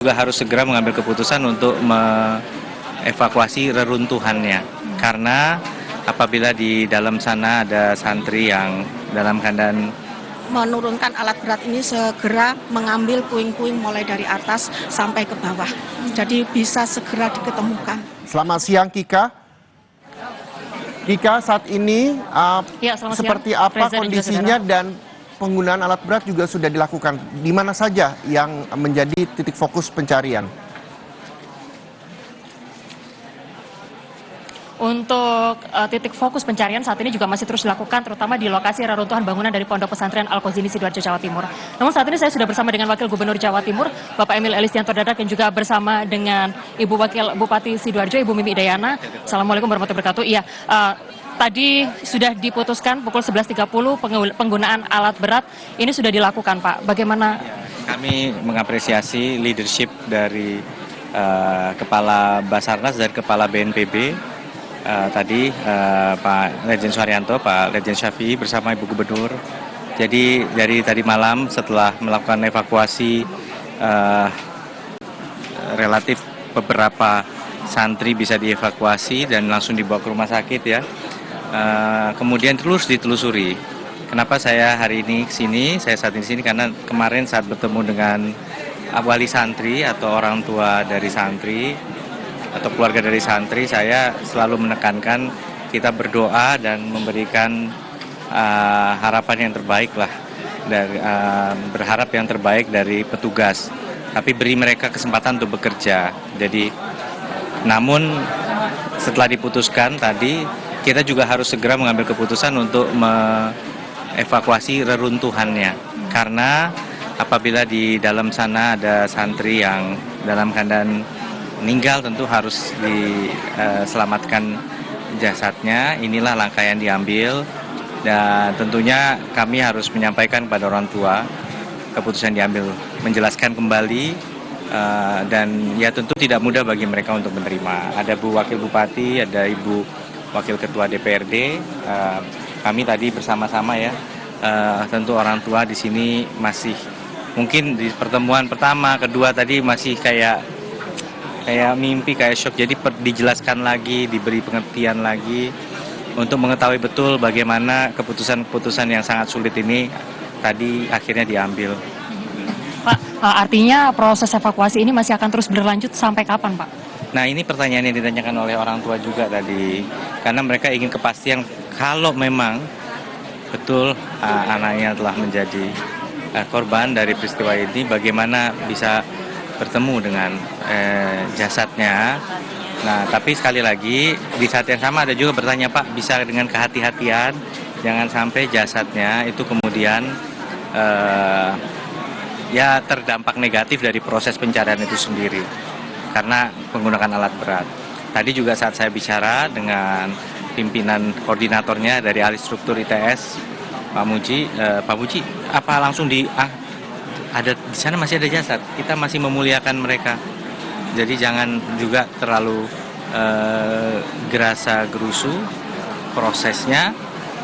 juga harus segera mengambil keputusan untuk mengevakuasi reruntuhannya. Karena apabila di dalam sana ada santri yang dalam keadaan menurunkan alat berat ini segera mengambil puing-puing mulai dari atas sampai ke bawah. Jadi bisa segera diketemukan. Selamat siang Kika. Kika, saat ini seperti siang. apa Reza kondisinya dan penggunaan alat berat juga sudah dilakukan. Di mana saja yang menjadi titik fokus pencarian? Untuk titik fokus pencarian saat ini juga masih terus dilakukan, terutama di lokasi reruntuhan bangunan dari Pondok Pesantren Al-Qazini Sidoarjo, Jawa Timur. Namun saat ini saya sudah bersama dengan Wakil Gubernur Jawa Timur, Bapak Emil Elistianto Dardak, dan juga bersama dengan Ibu Wakil Bupati Sidoarjo, Ibu Mimi Idayana. Assalamualaikum warahmatullahi wabarakatuh. Iya, tadi sudah diputuskan pukul 11.30 penggunaan alat berat ini sudah dilakukan, Pak. Bagaimana? kami mengapresiasi leadership dari Kepala Basarnas dan Kepala BNPB. Tadi Pak Lejen Suharyanto, Pak Lejen Syafi'i bersama Ibu Gubernur. Jadi dari tadi malam setelah melakukan evakuasi relatif beberapa santri bisa dievakuasi dan langsung dibawa ke rumah sakit ya. Kemudian terus ditelusuri. Kenapa saya hari ini kesini? Saya saat ini kesini karena kemarin saat bertemu dengan wali santri atau orang tua dari santri atau keluarga dari santri, saya selalu menekankan kita berdoa dan memberikan harapan yang terbaik lah, dari berharap yang terbaik dari petugas, tapi beri mereka kesempatan untuk bekerja. Jadi, namun setelah diputuskan tadi, kita juga harus segera mengambil keputusan untuk mengevakuasi reruntuhannya, karena apabila di dalam sana ada santri yang dalam keadaan meninggal, tentu harus diselamatkan jasadnya. Inilah langkah yang diambil dan tentunya kami harus menyampaikan kepada orang tua keputusan diambil, menjelaskan kembali dan ya tentu tidak mudah bagi mereka untuk menerima. Ada Bu Wakil Bupati, ada Ibu Wakil Ketua DPRD, kami tadi bersama-sama ya, tentu orang tua di sini masih mungkin di pertemuan pertama, kedua tadi masih kayak mimpi, kayak shock. Jadi dijelaskan lagi, diberi pengertian lagi untuk mengetahui betul bagaimana keputusan-keputusan yang sangat sulit ini tadi akhirnya diambil. Pak, artinya proses evakuasi ini masih akan terus berlanjut sampai kapan, Pak? Nah, ini pertanyaan yang ditanyakan oleh orang tua juga tadi, karena mereka ingin kepastian kalau memang betul anaknya telah menjadi korban dari peristiwa ini, bagaimana bisa bertemu dengan jasadnya. Nah, tapi sekali lagi di saat yang sama ada juga bertanya, Pak, bisa dengan kehati-hatian jangan sampai jasadnya itu kemudian ya terdampak negatif dari proses pencarian itu sendiri karena menggunakan alat berat. Tadi juga saat saya bicara dengan pimpinan koordinatornya dari ahli struktur ITS, Pak Muji, apa langsung ada di sana masih ada jasad, kita masih memuliakan mereka. Jadi jangan juga terlalu gerasa gerusu prosesnya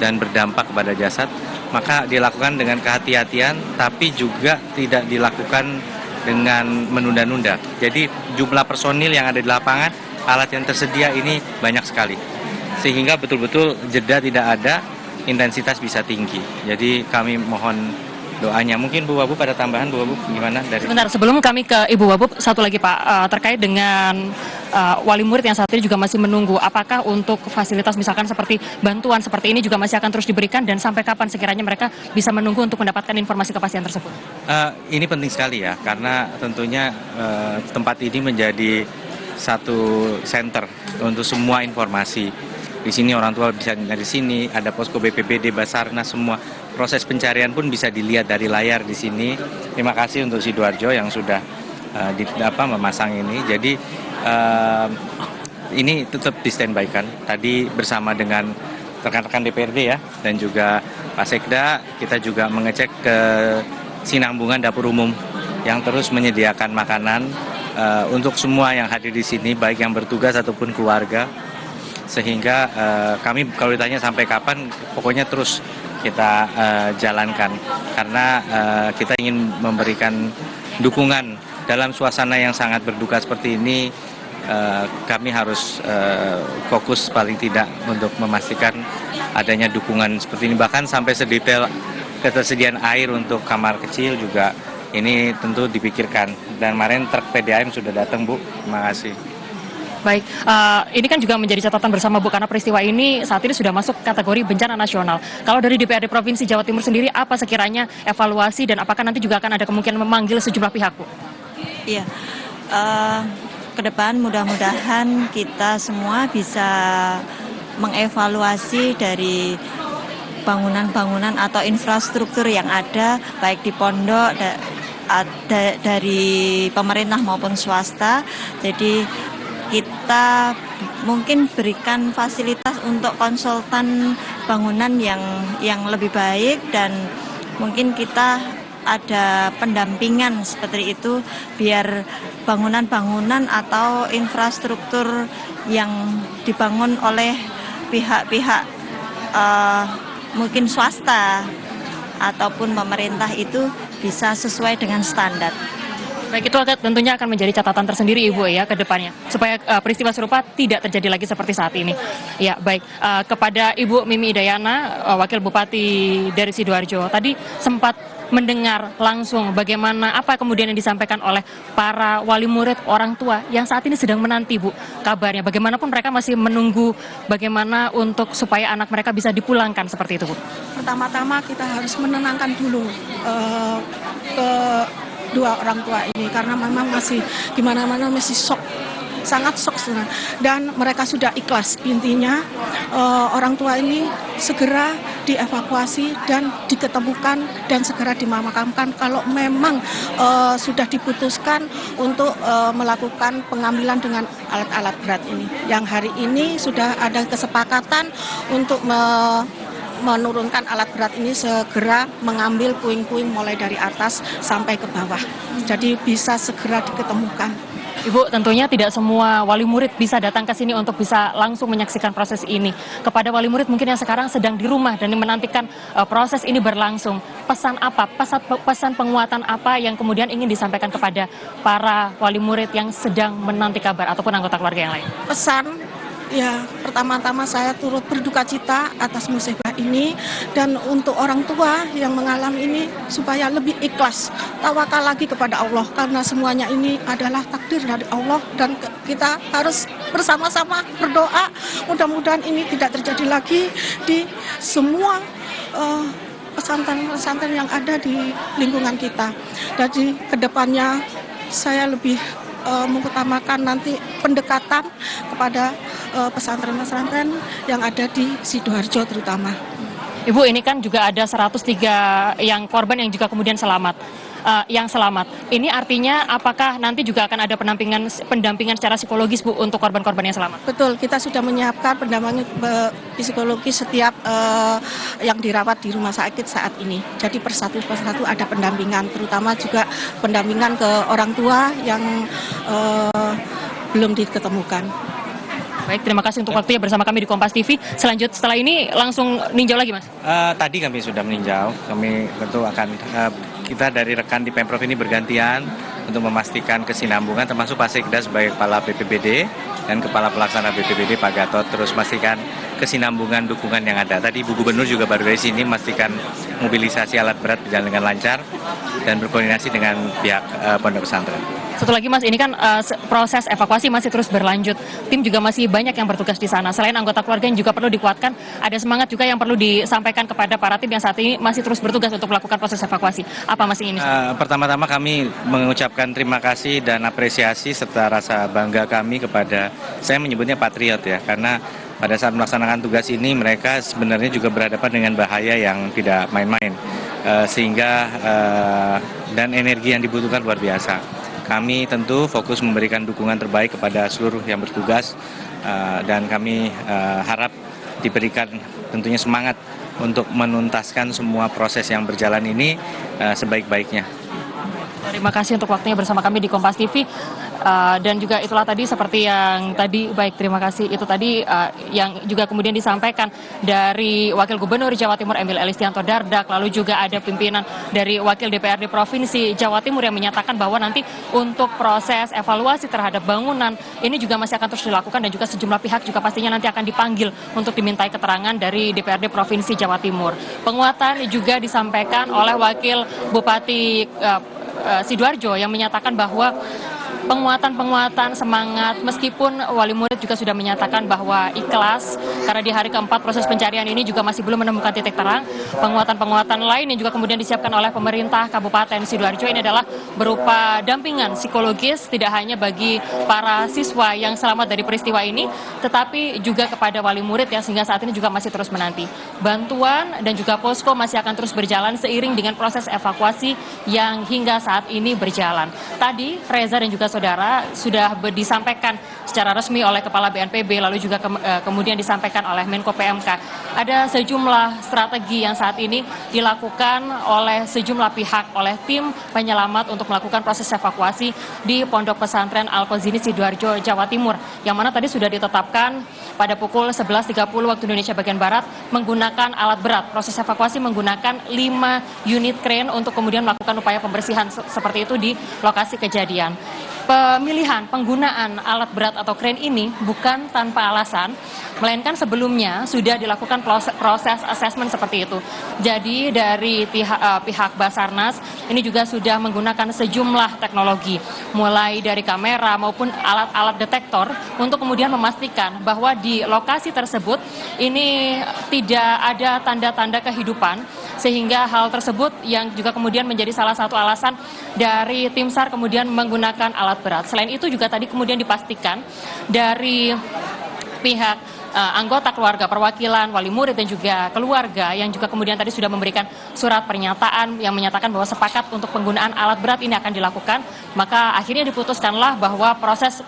dan berdampak kepada jasad. Maka dilakukan dengan kehati-hatian, tapi juga tidak dilakukan dengan menunda-nunda. Jadi jumlah personil yang ada di lapangan, alat yang tersedia ini banyak sekali. Sehingga betul-betul jeda tidak ada, intensitas bisa tinggi. Jadi kami mohon doanya. Mungkin Bu Wabub ada tambahan, Bu Wabub gimana? Sebentar, sebelum kami ke Ibu Wabub, satu lagi Pak, terkait dengan wali murid yang saat ini juga masih menunggu, apakah untuk fasilitas misalkan seperti bantuan seperti ini juga masih akan terus diberikan dan sampai kapan sekiranya mereka bisa menunggu untuk mendapatkan informasi kepastian tersebut? Ini penting sekali ya, karena tentunya tempat ini menjadi satu center untuk semua informasi. Di sini orang tua bisa dari sini, ada posko BPBD, Basarnas, semua proses pencarian pun bisa dilihat dari layar di sini. Terima kasih untuk Sidoarjo yang sudah memasang ini. Jadi ini tetap di standby-kan. Tadi bersama dengan rekan-rekan DPRD ya, dan juga Pak Sekda, kita juga mengecek ke Sinambungan Dapur Umum yang terus menyediakan makanan untuk semua yang hadir di sini, baik yang bertugas ataupun keluarga. Sehingga kami kalau ditanya sampai kapan, pokoknya terus kita jalankan karena kita ingin memberikan dukungan dalam suasana yang sangat berduka seperti ini, kami harus fokus paling tidak untuk memastikan adanya dukungan seperti ini. Bahkan sampai sedetail ketersediaan air untuk kamar kecil juga ini tentu dipikirkan. Dan kemarin truk PDAM sudah datang, Bu. Terima kasih. Baik, ini kan juga menjadi catatan bersama Bu, karena peristiwa ini saat ini sudah masuk kategori bencana nasional. Kalau dari DPRD Provinsi Jawa Timur sendiri, apa sekiranya evaluasi dan apakah nanti juga akan ada kemungkinan memanggil sejumlah pihak, Bu? Iya, ke depan mudah-mudahan kita semua bisa mengevaluasi dari bangunan-bangunan atau infrastruktur yang ada, baik di pondok, dari pemerintah maupun swasta. Jadi kita mungkin berikan fasilitas untuk konsultan bangunan yang lebih baik, dan mungkin kita ada pendampingan seperti itu biar bangunan-bangunan atau infrastruktur yang dibangun oleh pihak-pihak mungkin swasta ataupun pemerintah itu bisa sesuai dengan standar. Baik, itu tentunya akan menjadi catatan tersendiri Ibu ya ke depannya, supaya peristiwa serupa tidak terjadi lagi seperti saat ini. Ya, baik. Kepada Ibu Mimi Idayana, Wakil Bupati dari Sidoarjo, tadi sempat mendengar langsung bagaimana apa kemudian yang disampaikan oleh para wali murid, orang tua yang saat ini sedang menanti, Bu, kabarnya. Bagaimanapun mereka masih menunggu bagaimana untuk supaya anak mereka bisa dipulangkan seperti itu, Bu. Pertama-tama kita harus menenangkan dulu dua orang tua ini, karena memang masih gimana-mana masih shock, sangat shock sebenarnya. Dan mereka sudah ikhlas. Intinya orang tua ini segera dievakuasi dan diketemukan dan segera dimakamkan kalau memang sudah diputuskan untuk melakukan pengambilan dengan alat-alat berat ini. Yang hari ini sudah ada kesepakatan untuk menurunkan alat berat ini segera mengambil puing-puing mulai dari atas sampai ke bawah. Jadi bisa segera diketemukan. Ibu, tentunya tidak semua wali murid bisa datang ke sini untuk bisa langsung menyaksikan proses ini. Kepada wali murid mungkin yang sekarang sedang di rumah dan menantikan proses ini berlangsung, pesan apa, pesan penguatan apa yang kemudian ingin disampaikan kepada para wali murid yang sedang menanti kabar ataupun anggota keluarga yang lain? Pesan, ya, pertama-tama saya turut berduka cita atas musibah ini, dan untuk orang tua yang mengalami ini supaya lebih ikhlas, tawakal lagi kepada Allah, karena semuanya ini adalah takdir dari Allah dan kita harus bersama-sama berdoa mudah-mudahan ini tidak terjadi lagi di semua pesantren-pesantren yang ada di lingkungan kita. Jadi kedepannya saya lebih mengutamakan nanti pendekatan kepada pesantren-pesantren yang ada di Sidoarjo terutama. Ibu, ini kan juga ada 103 yang korban yang juga kemudian selamat. Ini artinya apakah nanti juga akan ada pendampingan secara psikologis, Bu, untuk korban-korban yang selamat? Betul, kita sudah menyiapkan pendampingan psikologis setiap yang dirawat di rumah sakit saat ini. Jadi persatu ada pendampingan, terutama juga pendampingan ke orang tua yang belum diketemukan. Baik, terima kasih untuk waktunya bersama kami di Kompas TV. Setelah ini langsung ninjau lagi, Mas? Tadi kami sudah meninjau. Kami tentu akan, kita dari rekan di Pemprov ini bergantian untuk memastikan kesinambungan, termasuk Pak Sekda sebagai Kepala BPBD dan Kepala Pelaksana BPBD Pak Gatot, terus memastikan kesinambungan dukungan yang ada. Tadi Bu Gubernur juga baru dari sini memastikan mobilisasi alat berat berjalan dengan lancar dan berkoordinasi dengan pihak pondok pesantren. Satu lagi, Mas, ini kan proses evakuasi masih terus berlanjut. Tim juga masih banyak yang bertugas di sana. Selain anggota keluarga yang juga perlu dikuatkan, ada semangat juga yang perlu disampaikan kepada para tim yang saat ini masih terus bertugas untuk melakukan proses evakuasi. Apa, Mas, ini? Pertama-tama kami mengucapkan terima kasih dan apresiasi serta rasa bangga kami kepada, saya menyebutnya patriot ya, karena pada saat melaksanakan tugas ini mereka sebenarnya juga berhadapan dengan bahaya yang tidak main-main, sehingga dan energi yang dibutuhkan luar biasa. Kami tentu fokus memberikan dukungan terbaik kepada seluruh yang bertugas, dan kami harap diberikan tentunya semangat untuk menuntaskan semua proses yang berjalan ini sebaik-baiknya. Terima kasih untuk waktunya bersama kami di Kompas TV. Dan juga itulah tadi seperti yang tadi, baik terima kasih, itu tadi yang juga kemudian disampaikan dari Wakil Gubernur Jawa Timur Emil Elistianto Dardak, lalu juga ada pimpinan dari Wakil DPRD Provinsi Jawa Timur yang menyatakan bahwa nanti untuk proses evaluasi terhadap bangunan ini juga masih akan terus dilakukan, dan juga sejumlah pihak juga pastinya nanti akan dipanggil untuk dimintai keterangan dari DPRD Provinsi Jawa Timur. Penguatan juga disampaikan oleh Wakil Bupati Sidoarjo yang menyatakan bahwa penguatan semangat, meskipun wali murid juga sudah menyatakan bahwa ikhlas karena di hari keempat proses pencarian ini juga masih belum menemukan titik terang. Penguatan lain yang juga kemudian disiapkan oleh pemerintah Kabupaten Sidoarjo ini adalah berupa dampingan psikologis, tidak hanya bagi para siswa yang selamat dari peristiwa ini, tetapi juga kepada wali murid yang sehingga saat ini juga masih terus menanti. Bantuan dan juga posko masih akan terus berjalan seiring dengan proses evakuasi yang hingga saat ini berjalan. Tadi Reza dan juga saudara sudah disampaikan secara resmi oleh Kepala BNPB, lalu juga kemudian disampaikan oleh Menko PMK. Ada sejumlah strategi yang saat ini dilakukan oleh sejumlah pihak, oleh tim penyelamat untuk melakukan proses evakuasi di Pondok Pesantren Al-Qazini Sidoarjo, Jawa Timur, yang mana tadi sudah ditetapkan pada pukul 11.30 waktu Indonesia bagian Barat menggunakan alat berat. Proses evakuasi menggunakan 5 unit crane untuk kemudian melakukan upaya pembersihan seperti itu di lokasi kejadian. Pemilihan penggunaan alat berat atau crane ini bukan tanpa alasan, melainkan sebelumnya sudah dilakukan proses asesmen seperti itu. Jadi dari pihak Basarnas ini juga sudah menggunakan sejumlah teknologi, mulai dari kamera maupun alat-alat detektor untuk kemudian memastikan bahwa di lokasi tersebut ini tidak ada tanda-tanda kehidupan, sehingga hal tersebut yang juga kemudian menjadi salah satu alasan dari tim SAR kemudian menggunakan alat berat. Selain itu juga tadi kemudian dipastikan dari pihak anggota keluarga, perwakilan, wali murid dan juga keluarga yang juga kemudian tadi sudah memberikan surat pernyataan yang menyatakan bahwa sepakat untuk penggunaan alat berat ini akan dilakukan, maka akhirnya diputuskanlah bahwa proses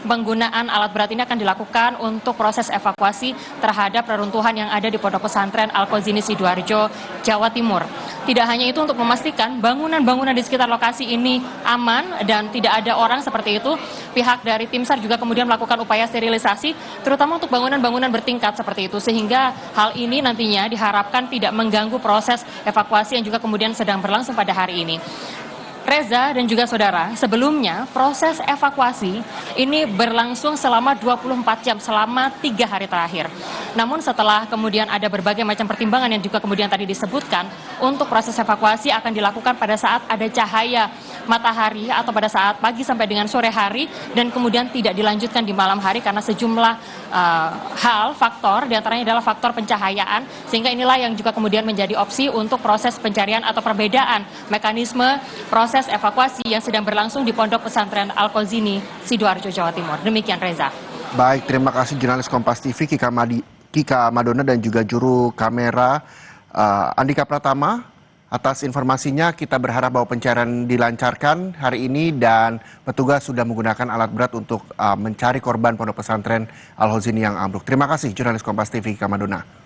penggunaan alat berat ini akan dilakukan untuk proses evakuasi terhadap reruntuhan yang ada di Pondok Pesantren Al-Qazini Sidoarjo, Jawa Timur. Tidak hanya itu, untuk memastikan bangunan-bangunan di sekitar lokasi ini aman dan tidak ada orang seperti itu, pihak dari tim SAR juga kemudian melakukan upaya sterilisasi, terutama untuk bangunan-bangunan bertingkat seperti itu, sehingga hal ini nantinya diharapkan tidak mengganggu proses evakuasi yang juga kemudian sedang berlangsung pada hari ini. Reza dan juga saudara, sebelumnya proses evakuasi ini berlangsung selama 24 jam, selama 3 hari terakhir. Namun setelah kemudian ada berbagai macam pertimbangan yang juga kemudian tadi disebutkan, untuk proses evakuasi akan dilakukan pada saat ada cahaya matahari atau pada saat pagi sampai dengan sore hari, dan kemudian tidak dilanjutkan di malam hari karena sejumlah faktor, diantaranya adalah faktor pencahayaan, sehingga inilah yang juga kemudian menjadi opsi untuk proses pencarian atau perbedaan mekanisme proses evakuasi yang sedang berlangsung di Pondok Pesantren Al-Qazini Sidoarjo, Jawa Timur. Demikian Reza. Baik, terima kasih jurnalis Kompas TV Kika Madona dan juga juru kamera Andika Pratama atas informasinya. Kita berharap bahwa pencarian dilancarkan hari ini dan petugas sudah menggunakan alat berat untuk mencari korban Pondok Pesantren Al-Qazini yang ambruk. Terima kasih jurnalis Kompas TV Kika Madona.